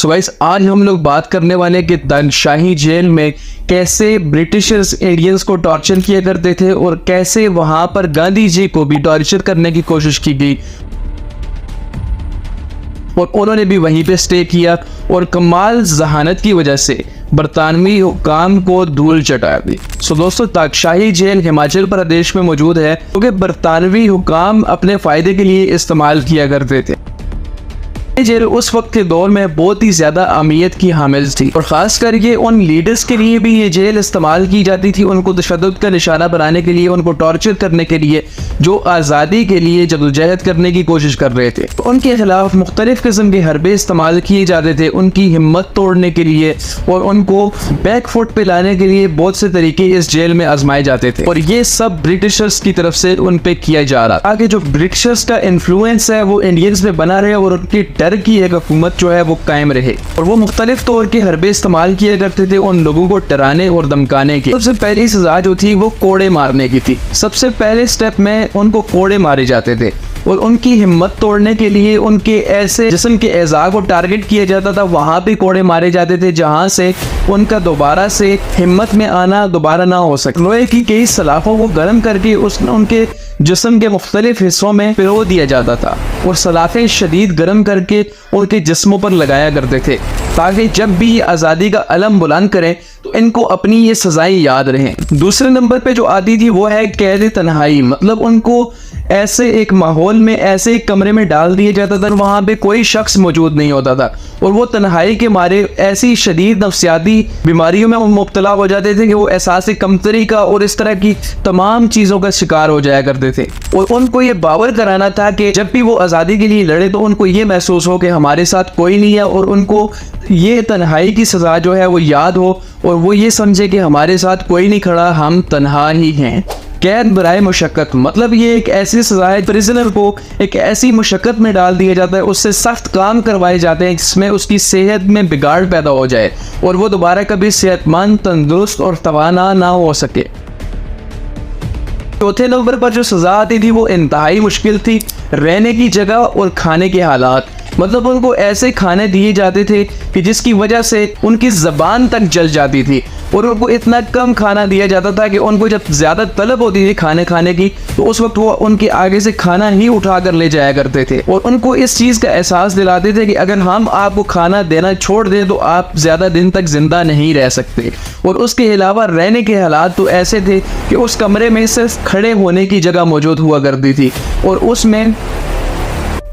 So guys आज हम लोग बात करने वाले कि तानाशाही जेल में कैसे ब्रिटिशर्स इंडियंस को टॉर्चर किया करते थे और कैसे वहां पर गांधी जी को भी टॉर्चर करने की कोशिश की गई और उन्होंने भी वहीं पे स्टे किया और कमाल जहानत की वजह से बरतानवी हुकाम को धूल चटा दी। सो दोस्तों तानाशाही जेल हिमाचल प्रदेश में मौजूद है क्योंकि बरतानवी हुकाम अपने फायदे के लिए इस्तेमाल किया करते थे। ये जेल उस वक्त के दौर में बहुत ही ज्यादा अहमियत की हामिल थी और खास करके उन लीडर्स के लिए भी ये जेल इस्तेमाल की जाती थी, उनको तशद्दुद का निशाना बनाने के लिए, उनको टॉर्चर करने के लिए, जो आज़ादी के लिए जदोजहद करने की कोशिश कर रहे थे। उनके खिलाफ मुख्तलिफ किस्म के हरबे इस्तेमाल किए जाते थे उनकी हिम्मत तोड़ने के लिए और उनको बैक फुट पे लाने के लिए बहुत से तरीके इस जेल में आजमाए जाते थे और ये सब ब्रिटिशर्स की तरफ से उन पे किया जा रहा था ताकि जो ब्रिटिशर्स का इन्फ्लुएंस है वो इंडियंस में बना रहे और उनकी डर की एक हुकूमत जो है वो कायम रहे। और वो मुख्तलिफ तौर के हरबे इस्तेमाल किए करते थे उन लोगों को डराने और धमकाने की। सबसे पहली सजा जो थी वो कोड़े मारने की थी। सबसे पहले स्टेप में उनको कोड़े मारे जाते थे और उनकी हिम्मत तोड़ने के लिए उनके ऐसे जिस्म के एज़ा को टारगेट किया जाता था, वहां पे कोड़े मारे जाते थे जहां से उनका दोबारा से हिम्मत में आना दोबारा ना हो सके। लोहे की कई सलाखों को गर्म करके उनके जिस्म के मुख्तलिफ हिस्सों में पिरो दिया जाता था और सलाखें शदीद गर्म करके उनके जिस्मों पर लगाया करते थे ताकि जब भी आज़ादी का अलम बुलंद करें तो इनको अपनी ये सजाएं याद रहें। दूसरे नंबर पे जो आती थी वो है कैद तन्हाई, मतलब उनको ऐसे एक माहौल में ऐसे एक कमरे में डाल दिया जाता था वहां पे कोई शख्स मौजूद नहीं होता था और वो तन्हाई के मारे ऐसी शदीद नफ्सियाती बीमारियों में मुब्तला हो जाते थे कि वो एहसास कमतरी का और इस तरह की तमाम चीज़ों का शिकार हो जाया करते थे। और उनको ये बावर कराना था कि जब भी वो आज़ादी के लिए लड़े तो उनको ये महसूस हो कि हमारे साथ कोई नहीं है और उनको ये तन्हाई की सज़ा जो है वो याद हो और वो ये समझे कि हमारे साथ कोई नहीं खड़ा, हम तन्हा ही हैं। कैद बराए मुशक्कत, मतलब ये एक ऐसी सजा है प्रिजनर को एक ऐसी मुशक्कत में डाल दिया जाता है, उससे सख्त काम करवाए जाते हैं जिसमें उसकी सेहत में बिगाड़ पैदा हो जाए और वो दोबारा कभी सेहतमंद, तंदुरुस्त और तवाना ना हो सके। चौथे नंबर पर जो सजा आती थी वो इंतहाई मुश्किल थी, रहने की जगह और खाने के हालात। मतलब उनको ऐसे खाने दिए जाते थे कि जिसकी वजह से उनकी ज़बान तक जल जाती थी और उनको इतना कम खाना दिया जाता था कि उनको जब ज़्यादा तलब होती थी खाने की तो उस वक्त वो उनके आगे से खाना ही उठा कर ले जाया करते थे और उनको इस चीज़ का एहसास दिलाते थे कि अगर हम आपको खाना देना छोड़ दें तो आप ज़्यादा दिन तक ज़िंदा नहीं रह सकते। और उसके अलावा रहने के हालात तो ऐसे थे कि उस कमरे में सिर्फ खड़े होने की जगह मौजूद हुआ करती थी और उसमें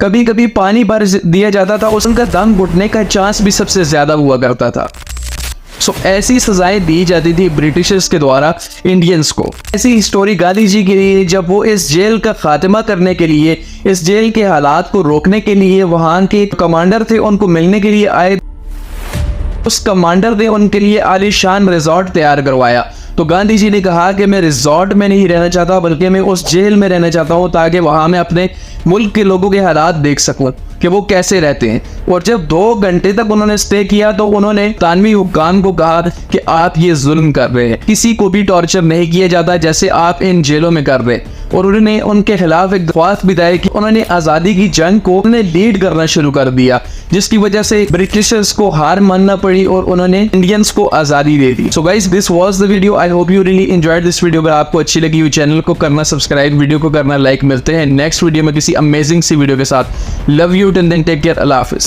कभी कभी पानी भर दिया जाता था, उनका दम घुटने का चांस भी सबसे ज़्यादा हुआ करता था। सो ऐसी सजाएं दी जाती थी ब्रिटिशर्स के द्वारा इंडियंस को। ऐसी स्टोरी गांधी जी के लिए जब वो इस जेल का खात्मा करने के लिए, इस जेल के हालात को रोकने के लिए वहाँ के कमांडर थे उनको मिलने के लिए आए। उस कमांडर ने उनके लिए आलीशान रिजॉर्ट तैयार करवाया। तो गांधी जी ने कहा कि मैं रिजॉर्ट में नहीं रहना चाहता बल्कि मैं उस जेल में रहना चाहता हूँ ताकि वहाँ मैं अपने मुल्क के लोगों के हालात देख सकूं कि वो कैसे रहते हैं। और जब 2 घंटे तक उन्होंने स्टे किया तो उन्होंने तानवी हुक्काम को कहा कि आप ये जुल्म कर रहे हैं, किसी को भी टॉर्चर नहीं किया जाता जैसे आप इन जेलों में कर रहे हैं। और उन्होंने उनके खिलाफ एक दरख्वास्त बताई कि उन्होंने आज़ादी की जंग को उन्हें लीड करना शुरू कर दिया जिसकी वजह से ब्रिटिशर्स को हार मानना पड़ी और उन्होंने इंडियंस को आज़ादी दे दी। So guys this was the video, I hope you really enjoyed this video. अगर आपको अच्छी लगी हुई चैनल को करना सब्सक्राइब, वीडियो को करना लाइक। मिलते हैं नेक्स्ट वीडियो में किसी अमेजिंग सी वीडियो के साथ। Love you till then, take care, अल्लाह हाफिज़।